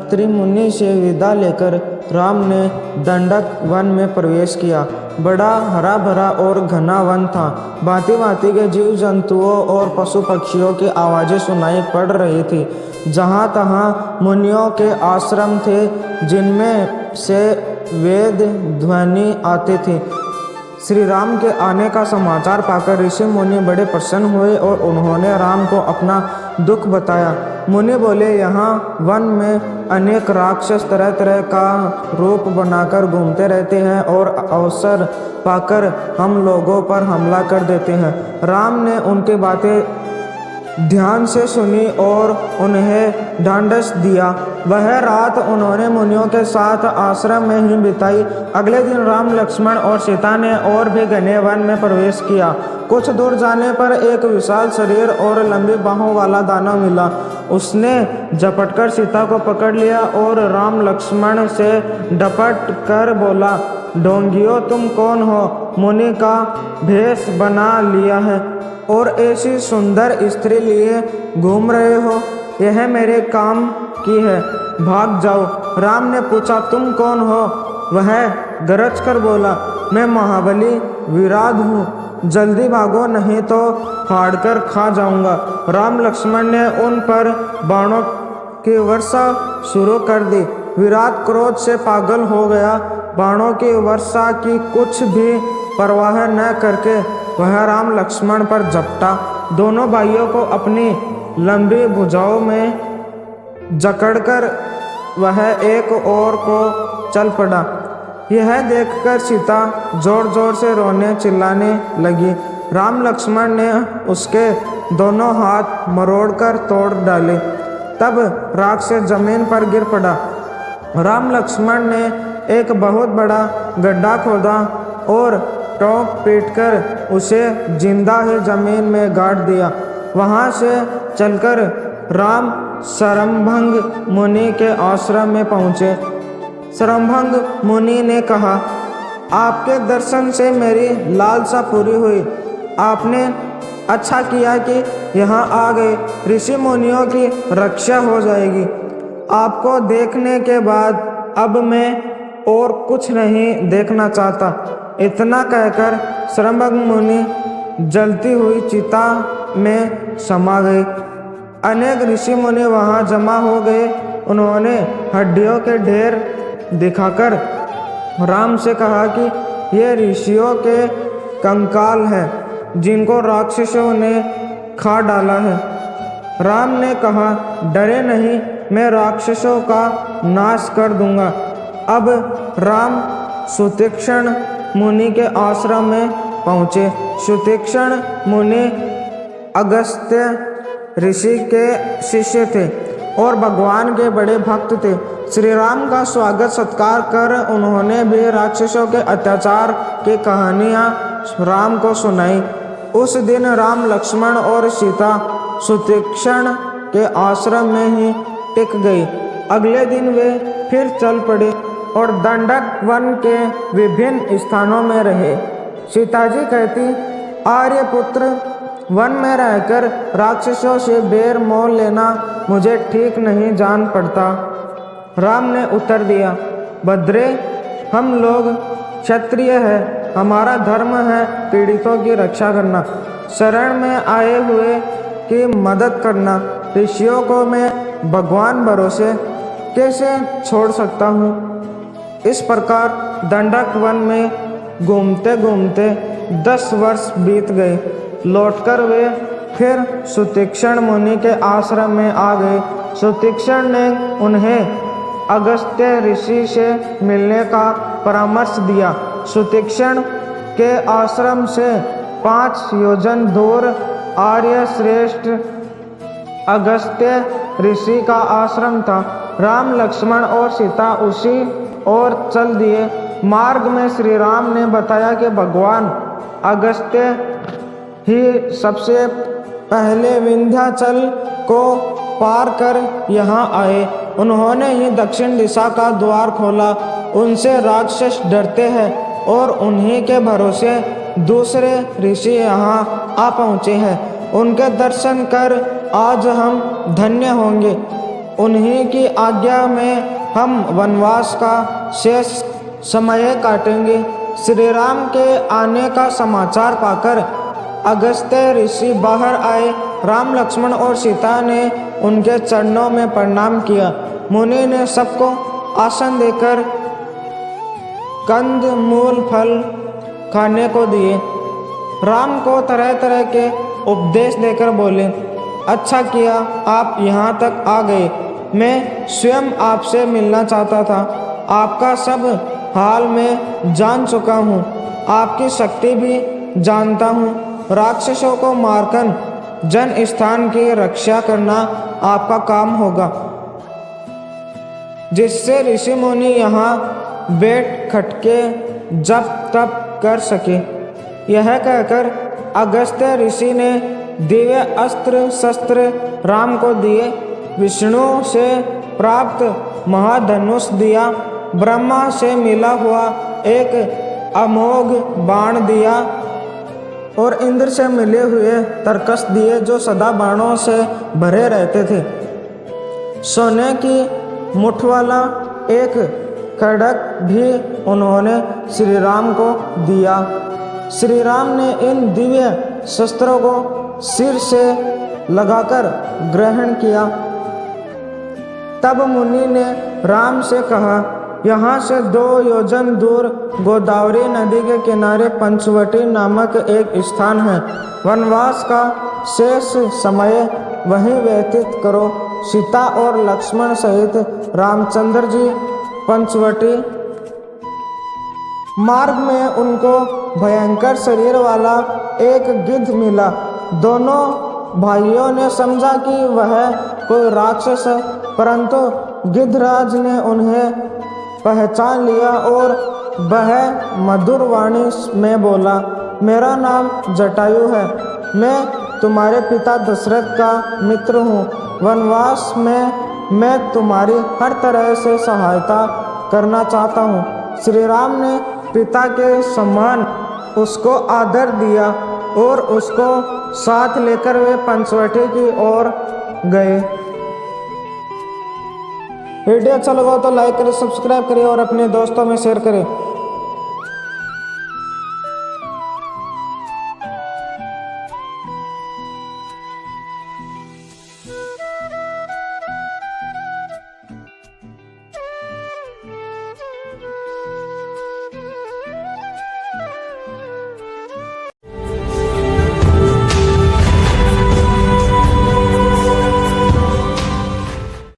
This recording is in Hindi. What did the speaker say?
अत्रि मुनि से विदा लेकर राम ने दंडक वन में प्रवेश किया। बड़ा हरा भरा और घना वन था। भांति भांति के जीव जंतुओं और पशु पक्षियों की आवाज़ें सुनाई पड़ रही थी। जहाँ तहाँ मुनियों के आश्रम थे, जिनमें से वेद ध्वनि आती थी। श्री राम के आने का समाचार पाकर ऋषि मुनि बड़े प्रसन्न हुए और उन्होंने राम को अपना दुख बताया। मुनि बोले, यहाँ वन में अनेक राक्षस तरह तरह का रूप बनाकर घूमते रहते हैं और अवसर पाकर हम लोगों पर हमला कर देते हैं। राम ने उनकी बातें ध्यान से सुनी और उन्हें ढांढस दिया। वह रात उन्होंने मुनियों के साथ आश्रम में ही बिताई। अगले दिन राम, लक्ष्मण और सीता ने और भी घने वन में प्रवेश किया। कुछ दूर जाने पर एक विशाल शरीर और लंबी बाहों वाला दानव मिला। उसने झपटकर सीता को पकड़ लिया और राम लक्ष्मण से डपट कर बोला, ढोंगियों, तुम कौन हो? मुनि का भेष बना लिया है और ऐसी सुंदर स्त्री लिए घूम रहे हो? यह मेरे काम की है, भाग जाओ। राम ने पूछा, तुम कौन हो? वह गरज कर बोला, मैं महाबली विराट हूँ, जल्दी भागो नहीं तो फाड़कर खा जाऊंगा। राम लक्ष्मण ने उन पर बाणों की वर्षा शुरू कर दी। विराट क्रोध से पागल हो गया। बाणों की वर्षा की कुछ भी परवाह न करके वह राम लक्ष्मण पर झपटा। दोनों भाइयों को अपनी लंबी भुजाओं में जकड़कर वह एक ओर को चल पड़ा। यह देखकर सीता जोर जोर से रोने चिल्लाने लगी। राम लक्ष्मण ने उसके दोनों हाथ मरोड़कर तोड़ डाले। तब राक्षस जमीन पर गिर पड़ा। राम लक्ष्मण ने एक बहुत बड़ा गड्ढा खोदा और टोंक पीटकर उसे जिंदा ही जमीन में गाड़ दिया। वहां से चलकर राम सरंभंग मुनि के आश्रम में पहुँचे। सरंभंग मुनि ने कहा, आपके दर्शन से मेरी लालसा पूरी हुई। आपने अच्छा किया कि यहाँ आ गए। ऋषि मुनियों की रक्षा हो जाएगी। आपको देखने के बाद अब मैं और कुछ नहीं देखना चाहता। इतना कहकर सरंभंग मुनि जलती हुई चिता में समा गए। अनेक ऋषि मुनि वहां जमा हो गए। उन्होंने हड्डियों के ढेर दिखाकर राम से कहा कि ये ऋषियों के कंकाल हैं, जिनको राक्षसों ने खा डाला है। राम ने कहा, डरे नहीं, मैं राक्षसों का नाश कर दूंगा। अब राम सुतीक्ष्ण मुनि के आश्रम में पहुँचे। सुतीक्ष्ण मुनि अगस्त्य ऋषि के शिष्य थे और भगवान के बड़े भक्त थे। श्री राम का स्वागत सत्कार कर उन्होंने भी राक्षसों के अत्याचार की कहानियाँ राम को सुनाई। उस दिन राम, लक्ष्मण और सीता सुतीक्ष्ण के आश्रम में ही टिक गई। अगले दिन वे फिर चल पड़े और दंडक वन के विभिन्न स्थानों में रहे। सीता जी कहती, आर्यपुत्र, वन में रहकर राक्षसों से बेर मोल लेना मुझे ठीक नहीं जान पड़ता। राम ने उत्तर दिया, भद्रे, हम लोग क्षत्रिय हैं, हमारा धर्म है पीड़ितों की रक्षा करना, शरण में आए हुए की मदद करना। ऋषियों को मैं भगवान भरोसे कैसे छोड़ सकता हूँ? इस प्रकार दंडक वन में घूमते घूमते 10 वर्ष बीत गए। लौटकर वे फिर सुतीक्ष्ण मुनि के आश्रम में आ गए। सुतीक्ष्ण ने उन्हें अगस्त्य ऋषि से मिलने का परामर्श दिया। सुतीक्ष्ण के आश्रम से 5 योजन दूर आर्य श्रेष्ठ अगस्त्य ऋषि का आश्रम था। राम, लक्ष्मण और सीता उसी ओर चल दिए। मार्ग में श्री राम ने बताया कि भगवान अगस्त्य ही सबसे पहले विंध्याचल को पार कर यहाँ आए। उन्होंने ही दक्षिण दिशा का द्वार खोला। उनसे राक्षस डरते हैं और उन्हीं के भरोसे दूसरे ऋषि यहाँ आ पहुँचे हैं। उनके दर्शन कर आज हम धन्य होंगे। उन्हीं की आज्ञा में हम वनवास का शेष समय काटेंगे। श्री राम के आने का समाचार पाकर अगस्त्य ऋषि बाहर आए। राम, लक्ष्मण और सीता ने उनके चरणों में प्रणाम किया। मुनि ने सबको आसन देकर कंद मूल फल खाने को दिए। राम को तरह तरह के उपदेश देकर बोले, अच्छा किया आप यहाँ तक आ गए। मैं स्वयं आपसे मिलना चाहता था। आपका सब हाल मैं जान चुका हूँ, आपकी शक्ति भी जानता हूँ। राक्षसों को मारकर जन स्थान की रक्षा करना आपका काम होगा, जिससे ऋषि मुनि यहाँ बैठ खटके जप तप कर सके। यह कहकर अगस्त्य ऋषि ने दिव्य अस्त्र शस्त्र राम को दिए। विष्णु से प्राप्त महाधनुष दिया, ब्रह्मा से मिला हुआ एक अमोघ बाण दिया और इंद्र से मिले हुए तरकस दिए, जो सदा बाणों से भरे रहते थे। सोने की मुठ वाला एक खड्ग भी उन्होंने श्री राम को दिया। श्री राम ने इन दिव्य शस्त्रों को सिर से लगाकर ग्रहण किया। तब मुनि ने राम से कहा, यहाँ से 2 योजन दूर गोदावरी नदी के किनारे पंचवटी नामक एक स्थान है। वनवास का शेष समय वहीं व्यतीत करो। सीता और लक्ष्मण सहित रामचंद्र जी पंचवटी मार्ग में उनको भयंकर शरीर वाला एक गिद्ध मिला। दोनों भाइयों ने समझा कि वह कोई राक्षस है, परंतु गिद्धराज ने उन्हें पहचान लिया और वह मधुर वाणी में बोला, मेरा नाम जटायु है, मैं तुम्हारे पिता दशरथ का मित्र हूँ। वनवास में मैं तुम्हारी हर तरह से सहायता करना चाहता हूँ। श्री राम ने पिता के समान उसको आदर दिया और उसको साथ लेकर वे पंचवटी की ओर गए। वीडियो अच्छा लगा तो लाइक करें, सब्सक्राइब करें और अपने दोस्तों में शेयर करें।